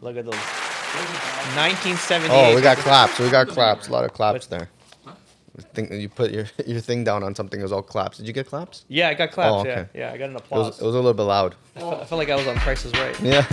Look at those Those are bad. 1978. Oh, we got baby. claps. We got claps. A lot of claps What? there. Huh? I think you put your thing down on something. It was all claps. Did you get claps? Yeah, I got claps. Oh, Yeah, okay. yeah, I got an It was applause. a little bit loud. I felt like I was on Price is Right. Yeah.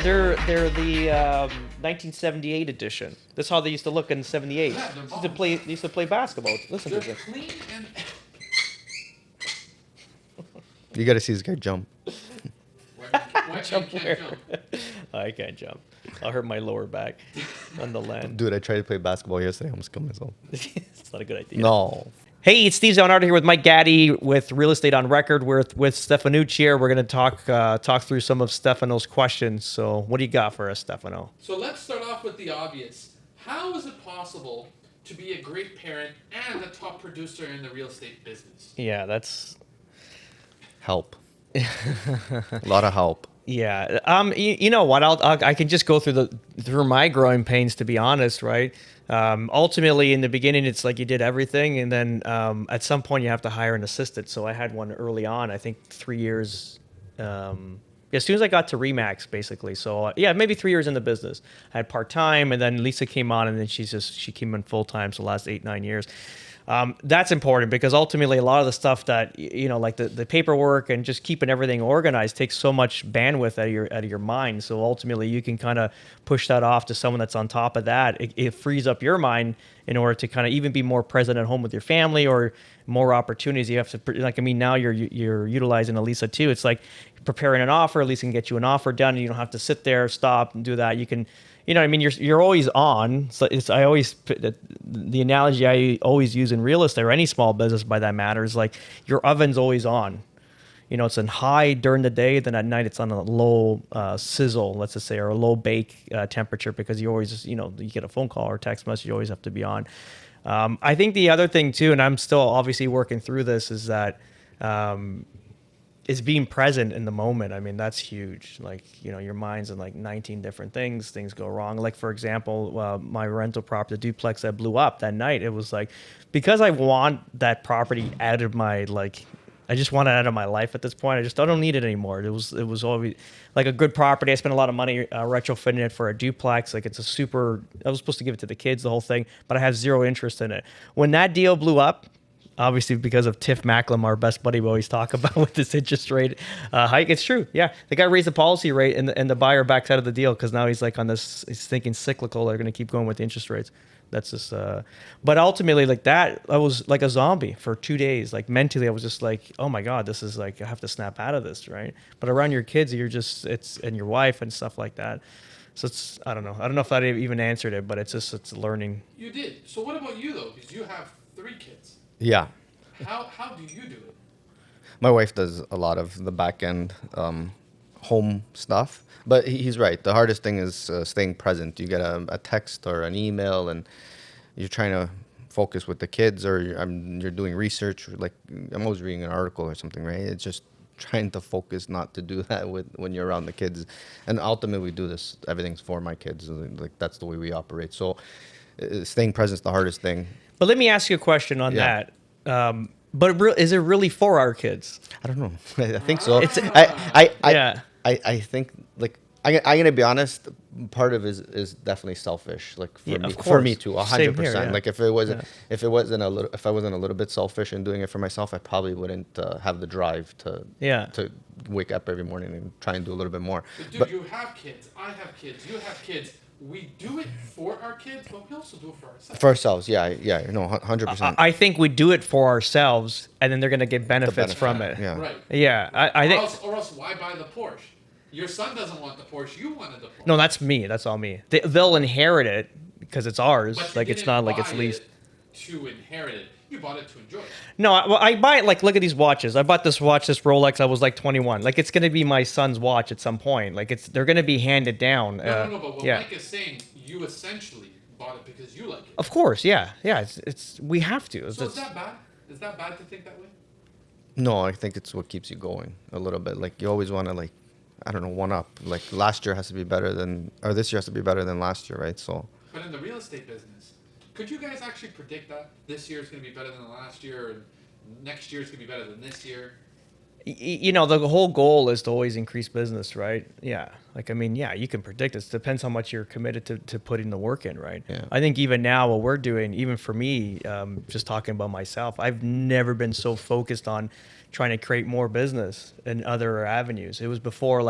They're the 1978 edition. That's how they used to look in '78. Yeah, they're They used to play basketball. Listen to They're this. clean and. You got to see this guy jump. Why Jump can't where? jump? I can't jump. I'll hurt my lower back on the land. Dude, I tried to play basketball yesterday. I almost killed myself. It's not a good idea. No. Hey, it's Steve Zonardo here with Mike Gaddy with Real Estate on Record. We're with Stefanucci here. We're going to talk through some of Stefano's questions. So, what do you got for us, Stefano? So let's start off with the obvious. How is it possible to be a great parent and a top producer in the real estate business? Yeah, that's Help. A lot of help. yeah. You know what? I can just go through my growing pains, to be honest, right? Ultimately, in the beginning, it's like you did everything, and then at some point, you have to hire an assistant. So I had one early on. I think 3 years. As soon as I got to Remax, basically. So yeah, maybe 3 years in the business. I had part time, and then Lisa came on, and then she came in full time. So the last 8-9 years. That's important because ultimately a lot of the stuff that like the paperwork and just keeping everything organized takes so much bandwidth out of your mind. So ultimately you can kind of push that off to someone that's on top of that. It frees up your mind in order to kind of even be more present at home with your family or more opportunities. You have to now you're utilizing Elisa too. It's like preparing an offer. Elisa can get you an offer done, and you don't have to sit there, stop, and do that. You can. You know what I mean? You're always on. So I always the analogy I always use in real estate or any small business by that matter is like your oven's always on. It's on high during the day, then at night it's on a low sizzle, let's just say, or a low bake temperature because you always you get a phone call or text message, you always have to be on. I think the other thing too, and I'm still obviously working through this, is that is being present in the moment. I mean, that's huge. Like, your mind's in like 19 different things. Things go wrong. Like, for example, my rental property, the duplex that blew up that night, it was like, because I want that property out of my, I just want it out of my life at this point. I don't need it anymore. It was always like a good property. I spent a lot of money retrofitting it for a duplex. Like, I was supposed to give it to the kids, the whole thing, but I have zero interest in it. When that deal blew up, obviously because of Tiff Macklem, our best buddy we always talk about with this interest rate hike. It's true. Yeah. The guy raised the policy rate and the buyer backs out of the deal because now he's like on this, he's thinking cyclical. They're going to keep going with the interest rates. That's just, but ultimately like that, I was like a zombie for 2 days. Like mentally, I was just like, oh my God, this is like, I have to snap out of this. Right. But around your kids, and your wife and stuff like that. So I don't know. I don't know if that even answered it, but it's learning. You did. So what about you though? Because you have 3 kids. Yeah. How do you do it? My wife does a lot of the back end home stuff. But he's right. The hardest thing is staying present. You get a text or an email, and you're trying to focus with the kids, or you're doing research. Like, I'm always reading an article or something, right? It's just trying to focus not to do that when you're around the kids. And ultimately, we do this. Everything's for my kids. Like, that's the way we operate. So staying present is the hardest thing. But let me ask you a question on Yeah. that. Is it really for our kids? I don't know. I think so. Yeah. I think like I'm gonna be honest. Part of it is definitely selfish. Like Yeah, for me, of course. too, Same here, 100%. yeah. Like if I wasn't a little bit selfish and doing it for myself, I probably wouldn't have the drive to Yeah. to wake up every morning and try and do a little bit more. But dude, But you have kids. I have kids. You have kids. We do it for our kids, but we also do it for ourselves. for ourselves, yeah, no, 100%. I think we do it for ourselves, and then they're going to get benefits benefit, from it. yeah. Right. Yeah, I think. Or else, why buy the Porsche? Your son doesn't want the Porsche. You wanted the Porsche. No, that's me. That's all me. They'll inherit it because it's ours. But you Like, it's didn't not like it's buy leased. it to inherit it. You bought it to enjoy it. No, I buy it. Like, look at these watches. I bought this watch, this Rolex. I was like 21. Like, it's going to be my son's watch at some point. Like, they're going to be handed down. No. But what yeah. Mike is saying, you essentially bought it because you like it. Of course, yeah. It's we have to. So is that bad? Is that bad to think that way? No, I think it's what keeps you going a little bit. Like, you always want to, like, I don't know, one up. Like, last year has to be better than, or this year has to be better than last year, right? So But in the real estate business, could you guys actually predict that this year is going to be better than the last year? And next year's gonna be better than this year. You know, the whole goal is to always increase business, right? Yeah. Like, I mean, yeah, you can predict this. Depends how much you're committed to putting the work in, right? Yeah. I think even now, what we're doing, even for me, just talking about myself, I've never been so focused on trying to create more business in other avenues. It was before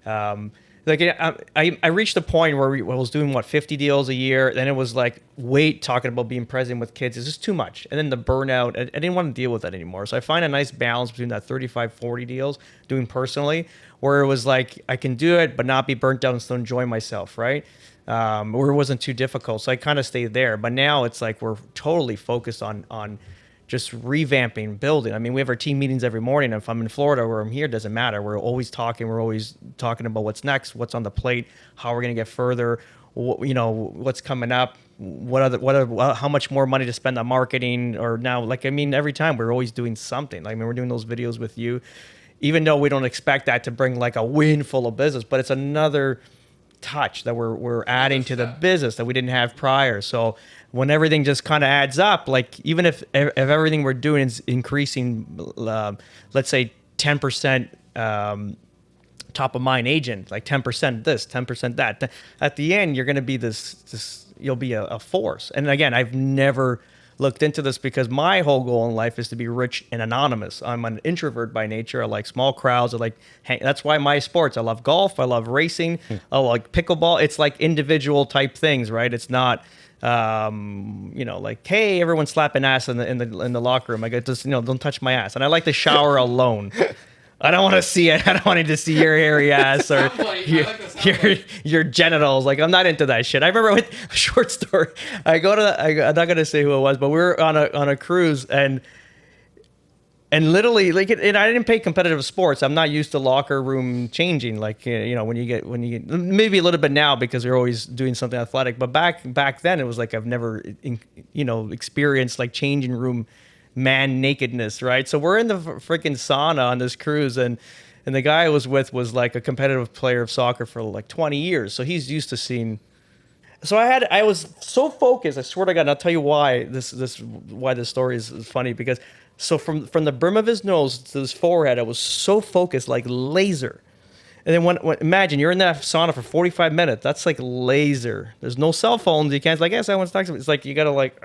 um, I reached a point where I was doing 50 deals a year. Then it was like, wait, talking about being present with kids is just too much. And then the burnout, I didn't want to deal with that anymore. So I find a nice balance between that 35, 40 deals doing personally, where it was like, I can do it, but not be burnt out and still enjoy myself, right? Where it wasn't too difficult. So I kind of stayed there. But now it's like, we're totally focused on just revamping, building. I mean, we have our team meetings every morning. If I'm in Florida or I'm here, it doesn't matter. We're always talking. We're always talking about what's next, what's on the plate, how we're going to get further, what's coming up, how much more money to spend on marketing, or now, like, I mean, every time we're always doing something. Like, I mean, we're doing those videos with you, even though we don't expect that to bring like a windfall of business, but it's another touch that we're adding to the business that we didn't have prior. So when everything just kind of adds up, like even if everything we're doing is increasing, let's say 10%, top of mind agent, like 10% this, 10% that, at the end you're going to be this you'll be a force. And again, I've never looked into this because my whole goal in life is to be rich and anonymous. I'm an introvert by nature. I like small crowds. That's why my sports, I love golf, I love racing, I like pickleball. It's like individual type things, right? It's not like, hey, everyone's slapping ass in the locker room. I go, just, don't touch my ass. And I like to shower alone. I don't want to see it. I don't want to see your hairy ass or your genitals. Like, I'm not into that shit. I remember with a short story. I'm not gonna say who it was, but we were on a cruise and literally, like, and I didn't play competitive sports. I'm not used to locker room changing. Like, when you get maybe a little bit now because you're always doing something athletic. But back then, it was like I've never experienced like changing room man nakedness, right? So we're in the freaking sauna on this cruise, and the guy I was with was like a competitive player of soccer for like 20 years, so he's used to seeing. So I was so focused. I swear to God, and I'll tell you why why this story is funny, because so from the brim of his nose to his forehead, I was so focused, like laser. And then when imagine you're in that sauna for 45 minutes. That's like laser. There's no cell phones. You can't like, yes, I want to talk to me. It's like you gotta like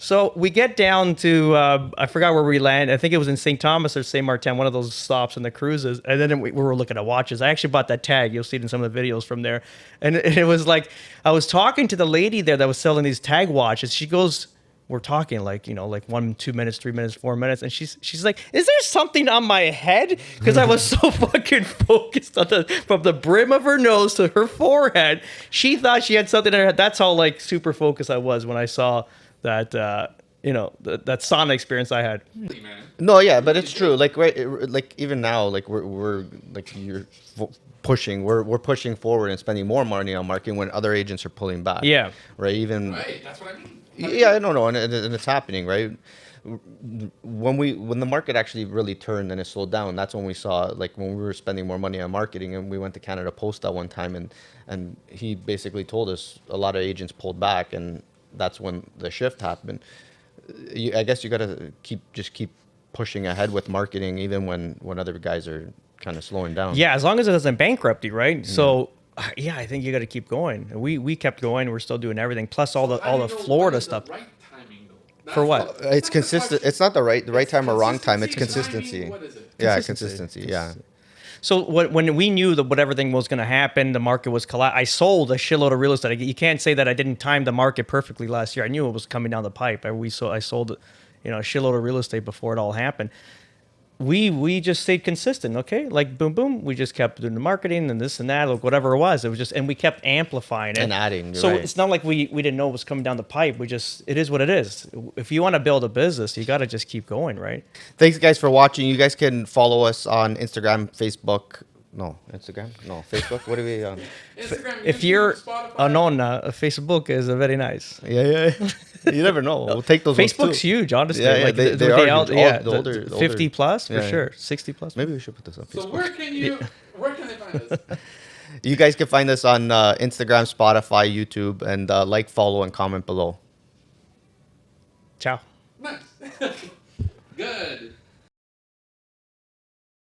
So we get down to, I forgot where we land. I think it was in St. Thomas or St. Martin, one of those stops in the cruises. And then we were looking at watches. I actually bought that tag. You'll see it in some of the videos from there. And it was like, I was talking to the lady there that was selling these tag watches. She goes, we're talking like, like 1, 2 minutes, 3 minutes, 4 minutes. And she's like, is there something on my head? Because I was so fucking focused from the brim of her nose to her forehead. She thought she had something in her head. That's how like super focused I was when I saw that that sauna experience I had. No, yeah, but it's true. Like like even now, like we're like pushing. We're pushing forward and spending more money on marketing when other agents are pulling back. Yeah. Right. That's what I mean. Yeah, I don't know, and it's happening, right? When the market actually really turned and it slowed down, that's when we saw, like, when we were spending more money on marketing. And we went to Canada Post that one time, and he basically told us a lot of agents pulled back, and that's when the shift happened. I guess you got to keep pushing ahead with marketing, even when other guys are kind of slowing down. Yeah, as long as it doesn't bankrupt you, right? So yeah, I think you got to keep going. We kept going. We're still doing everything, plus all the Florida stuff. Right timing, though? For what? It's consistent. It's not the right time or wrong time. It's consistency. Timing, what is it? Yeah, consistency. Yeah. So when we knew that what everything was going to happen, the market was I sold a shitload of real estate. You can't say that I didn't time the market perfectly last year. I knew it was coming down the pipe. I sold, a shitload of real estate before it all happened. We just stayed consistent, okay? Like boom, boom. We just kept doing the marketing and this and that, like whatever it was. It was just, and we kept amplifying it And adding. So right. it's not like we didn't know it was coming down the pipe. It is what it is. If you want to build a business, you got to just keep going, right? Thanks, guys, for watching. You guys can follow us on Instagram, Facebook. No, Instagram? No, Facebook. What are we on? Instagram, If YouTube, you're Spotify. Facebook is very nice. Yeah. You never know. We'll take those ones, Facebook's too. huge, honestly. Yeah, like they are huge. The older- 50 plus for Yeah. sure, 60 plus. Maybe we should put this on So Facebook. where can they find us? You guys can find us on Instagram, Spotify, YouTube, and like, follow, and comment below. Ciao. Nice.